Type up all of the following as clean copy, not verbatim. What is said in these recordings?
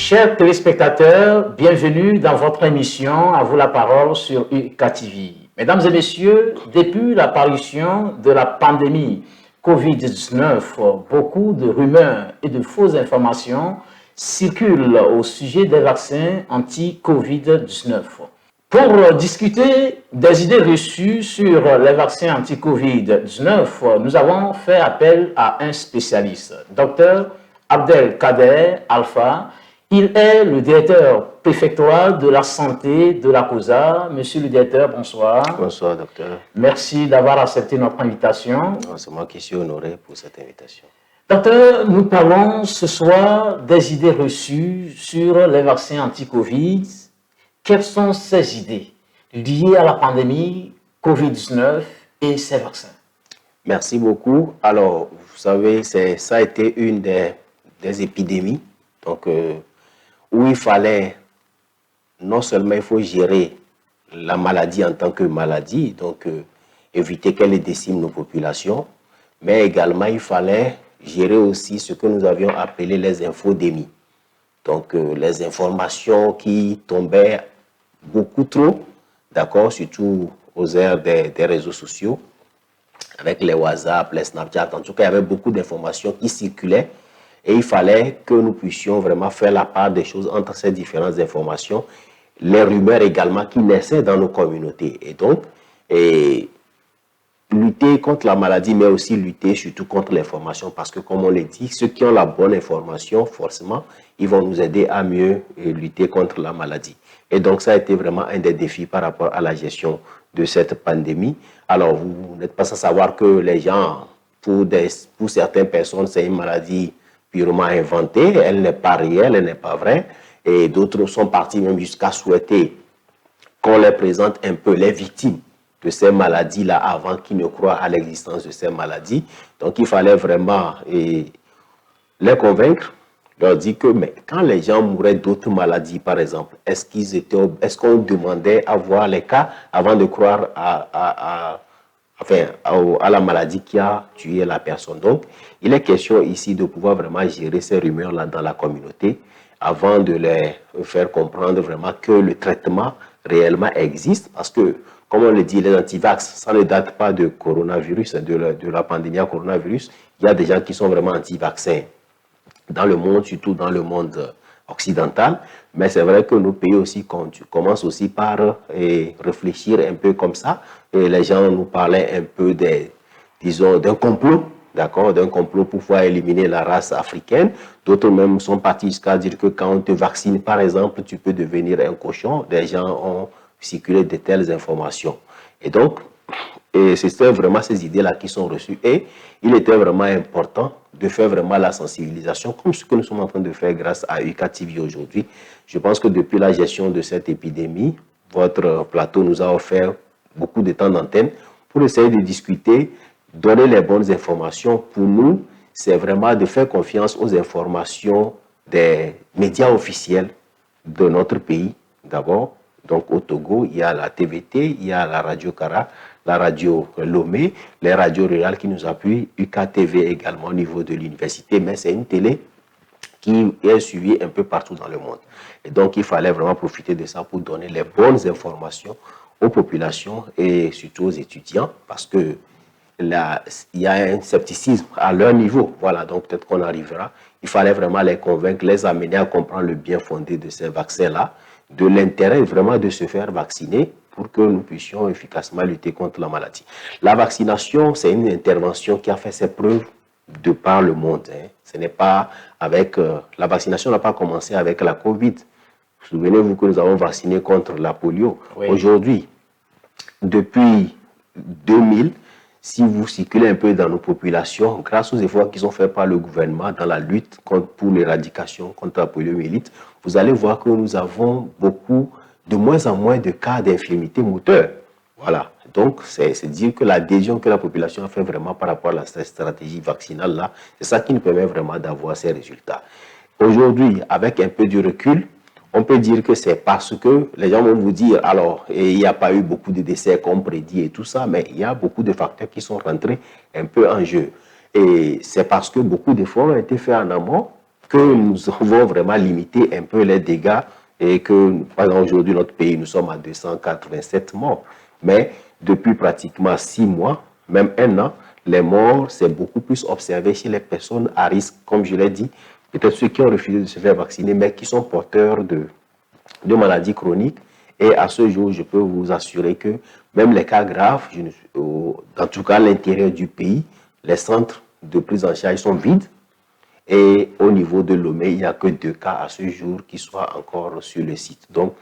Chers téléspectateurs, bienvenue dans votre émission À vous la parole sur UKTV. Mesdames et messieurs, depuis l'apparition de la pandémie Covid-19, beaucoup de rumeurs et de fausses informations circulent au sujet des vaccins anti-Covid-19. Pour discuter des idées reçues sur les vaccins anti-Covid-19, nous avons fait appel à un spécialiste, Dr Abdelkader Alpha. Il est le directeur préfectoral de la santé de la COSA. Monsieur le directeur, bonsoir. Bonsoir, docteur. Merci d'avoir accepté notre invitation. C'est moi qui suis honoré pour cette invitation. Docteur, nous parlons ce soir des idées reçues sur les vaccins anti-Covid. Quelles sont ces idées liées à la pandémie Covid-19 et ces vaccins? Merci beaucoup. Alors, vous savez, ça a été une des épidémies donc, où il fallait, non seulement il faut gérer la maladie en tant que maladie, donc éviter qu'elle décime nos populations, mais également il fallait gérer aussi ce que nous avions appelé les infodémies. Donc, les informations qui tombaient beaucoup trop, d'accord, surtout aux aires des réseaux sociaux, avec les WhatsApp, les Snapchat, en tout cas, il y avait beaucoup d'informations qui circulaient et il fallait que nous puissions vraiment faire la part des choses entre ces différentes informations, les rumeurs également qui naissaient dans nos communautés. Et donc, lutter contre la maladie, mais aussi lutter surtout contre l'information, parce que comme on l'a dit, ceux qui ont la bonne information, forcément, ils vont nous aider à mieux lutter contre la maladie. Et donc, ça a été vraiment un des défis par rapport à la gestion de cette pandémie. Alors, vous n'êtes pas sans savoir que les gens, pour certaines personnes, c'est une maladie purement inventée, elle n'est pas réelle, elle n'est pas vraie, et d'autres sont partis même jusqu'à souhaiter qu'on les présente un peu les victimes de ces maladies-là avant qu'ils ne croient à l'existence de ces maladies. Donc, il fallait vraiment les convaincre, leur dire que mais quand les gens mouraient d'autres maladies, par exemple, est-ce qu'on demandait à voir les cas avant de croire à la maladie qui a tué la personne. Donc, il est question ici de pouvoir vraiment gérer ces rumeurs-là dans la communauté avant de les faire comprendre vraiment que le traitement réellement existe. Parce que, comme on le dit, les antivax, ça ne date pas de coronavirus, de la pandémie à coronavirus. Il y a des gens qui sont vraiment anti-vaccins dans le monde, surtout dans le monde occidental. Mais c'est vrai que nos pays aussi commencent aussi par réfléchir un peu comme ça. Et les gens nous parlaient un peu d'un complot, d'accord, d'un complot pour pouvoir éliminer la race africaine. D'autres même sont partis jusqu'à dire que quand on te vaccine, par exemple, tu peux devenir un cochon. Des gens ont circulé de telles informations. Et donc, c'était vraiment ces idées-là qui sont reçues. Et il était vraiment important de faire vraiment la sensibilisation, comme ce que nous sommes en train de faire grâce à UKTV aujourd'hui. Je pense que depuis la gestion de cette épidémie, votre plateau nous a offert beaucoup de temps d'antenne pour essayer de discuter, donner les bonnes informations. Pour nous, c'est vraiment de faire confiance aux informations des médias officiels de notre pays, d'abord. Donc au Togo, il y a la TVT, il y a la radio Kara, la radio Lomé, les radios rurales qui nous appuient, UKTV également au niveau de l'université, mais c'est une télé qui est suivie un peu partout dans le monde. Et donc il fallait vraiment profiter de ça pour donner les bonnes informations aux populations et surtout aux étudiants, parce que là, il y a un scepticisme à leur niveau. Voilà, donc peut-être qu'on arrivera. Il fallait vraiment les convaincre, les amener à comprendre le bien fondé de ces vaccins-là, de l'intérêt vraiment de se faire vacciner pour que nous puissions efficacement lutter contre la maladie. La vaccination, c'est une intervention qui a fait ses preuves de par le monde. Ce n'est pas avec... la vaccination n'a pas commencé avec la Covid. Souvenez-vous que nous avons vacciné contre la polio. Oui. Aujourd'hui, depuis 2000, si vous circulez un peu dans nos populations, grâce aux efforts qui sont faits par le gouvernement dans la lutte pour l'éradication contre la poliomyélite, vous allez voir que nous avons de moins en moins de cas d'infirmité moteur. Voilà. Donc, c'est dire que l'adhésion que la population a fait vraiment par rapport à cette stratégie vaccinale-là, c'est ça qui nous permet vraiment d'avoir ces résultats. Aujourd'hui, avec un peu de recul, on peut dire que c'est parce que les gens vont vous dire, alors, il n'y a pas eu beaucoup de décès comme prédit et tout ça, mais il y a beaucoup de facteurs qui sont rentrés un peu en jeu. Et c'est parce que beaucoup d'efforts ont été faits en amont que nous avons vraiment limité un peu les dégâts et que, par exemple, aujourd'hui, notre pays, nous sommes à 287 morts. Mais depuis pratiquement 6 mois, même 1 an, les morts, c'est beaucoup plus observé chez les personnes à risque, comme je l'ai dit, peut-être ceux qui ont refusé de se faire vacciner, mais qui sont porteurs de maladies chroniques. Et à ce jour, je peux vous assurer que même les cas graves, en tout cas à l'intérieur du pays, les centres de prise en charge sont vides. Et au niveau de Lomé, il n'y a que 2 cas à ce jour qui soient encore sur le site. Donc,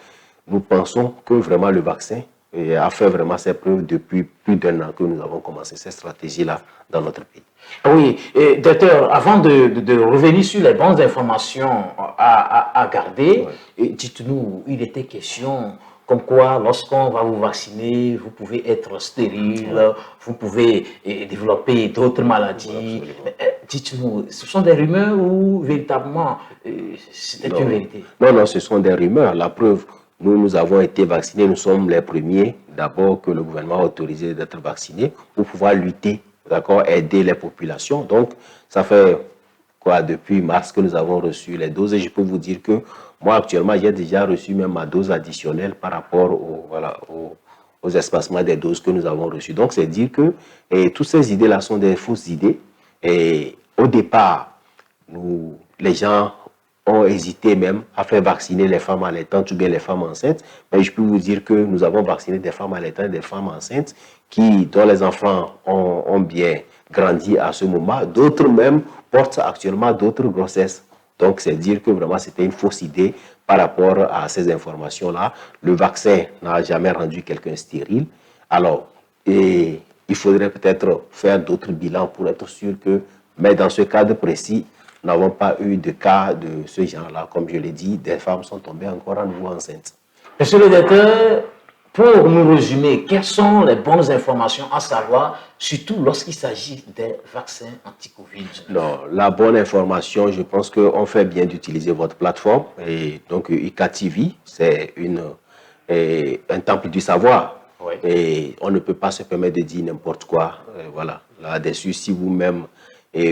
nous pensons que vraiment le vaccin a fait vraiment ses preuves depuis plus d'1 an que nous avons commencé cette stratégie-là dans notre pays. Oui, et docteur, avant de revenir sur les bonnes informations à garder, dites-nous, il était question comme quoi lorsqu'on va vous vacciner, vous pouvez être stérile, vous pouvez développer d'autres maladies. Dites-nous, ce sont des rumeurs ou véritablement c'était une vérité? Non, non, ce sont des rumeurs. La preuve, nous avons été vaccinés, nous sommes les premiers d'abord que le gouvernement a autorisé d'être vaccinés pour pouvoir lutter, d'accord, aider les populations. Donc, ça fait quoi, depuis mars que nous avons reçu les doses et je peux vous dire que moi actuellement j'ai déjà reçu même ma dose additionnelle par rapport aux espacements des doses que nous avons reçues. Donc, c'est dire que toutes ces idées-là sont des fausses idées. Et au départ, les gens ont hésité même à faire vacciner les femmes allaitantes ou bien les femmes enceintes. Mais je peux vous dire que nous avons vacciné des femmes allaitantes et des femmes enceintes dont les enfants ont bien grandi à ce moment. D'autres même portent actuellement d'autres grossesses. Donc, c'est dire que vraiment c'était une fausse idée par rapport à ces informations-là. Le vaccin n'a jamais rendu quelqu'un stérile. Alors, il faudrait peut-être faire d'autres bilans pour être sûr que, mais dans ce cadre précis, nous n'avons pas eu de cas de ce genre-là. Comme je l'ai dit, des femmes sont tombées encore à nouveau enceintes. Monsieur le docteur, pour nous résumer, quelles sont les bonnes informations à savoir, surtout lorsqu'il s'agit des vaccins anti-Covid? Non, la bonne information, je pense qu'on fait bien d'utiliser votre plateforme. Et donc, IKTV, c'est un temple du savoir. Oui. Et on ne peut pas se permettre de dire n'importe quoi. Voilà. Là-dessus, si vous-même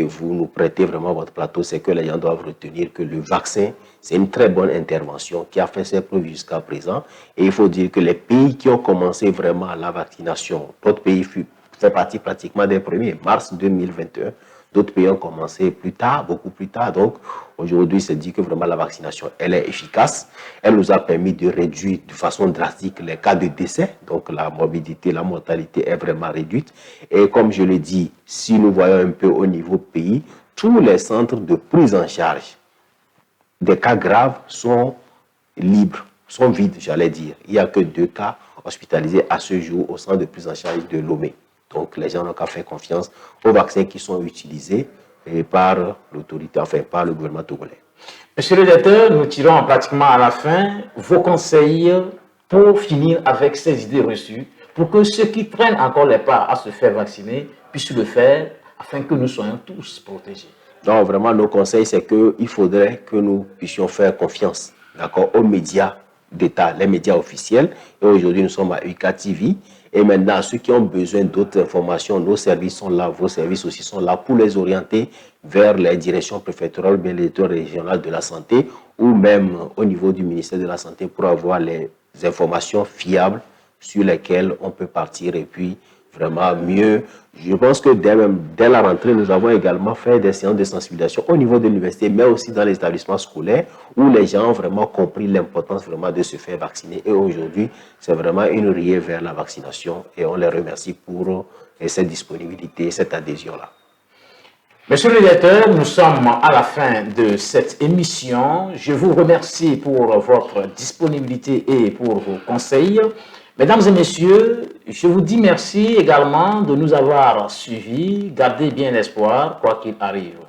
vous nous prêtez vraiment votre plateau, c'est que les gens doivent retenir que le vaccin, c'est une très bonne intervention qui a fait ses preuves jusqu'à présent. Et il faut dire que les pays qui ont commencé vraiment la vaccination, notre pays fait partie pratiquement des premiers, mars 2021. D'autres pays ont commencé plus tard, beaucoup plus tard. Donc, aujourd'hui, c'est dit que vraiment la vaccination, elle est efficace. Elle nous a permis de réduire de façon drastique les cas de décès. Donc, la morbidité, la mortalité est vraiment réduite. Et comme je l'ai dit, si nous voyons un peu au niveau pays, tous les centres de prise en charge des cas graves sont libres, sont vides, j'allais dire. Il n'y a que 2 cas hospitalisés à ce jour au centre de prise en charge de Lomé. Donc, les gens n'ont qu'à faire confiance aux vaccins qui sont utilisés par l'autorité, enfin par le gouvernement togolais. Monsieur le docteur, nous tirons pratiquement à la fin vos conseils pour finir avec ces idées reçues, pour que ceux qui prennent encore les pas à se faire vacciner puissent le faire afin que nous soyons tous protégés. Non, vraiment, nos conseils, c'est qu'il faudrait que nous puissions faire confiance, d'accord, aux médias d'État, les médias officiels. Et aujourd'hui, nous sommes à UKTV. Et maintenant, ceux qui ont besoin d'autres informations, nos services sont là, vos services aussi sont là pour les orienter vers les directions préfectorales, bien les directions régionales de la santé ou même au niveau du ministère de la Santé pour avoir les informations fiables sur lesquelles on peut partir et puis vraiment mieux. Je pense que dès la rentrée, nous avons également fait des séances de sensibilisation au niveau de l'université, mais aussi dans les établissements scolaires, où les gens ont vraiment compris l'importance vraiment de se faire vacciner. Et aujourd'hui, c'est vraiment une riée vers la vaccination et on les remercie pour cette disponibilité, cette adhésion-là. Monsieur le directeur, nous sommes à la fin de cette émission. Je vous remercie pour votre disponibilité et pour vos conseils. Mesdames et messieurs, je vous dis merci également de nous avoir suivis. Gardez bien l'espoir, quoi qu'il arrive.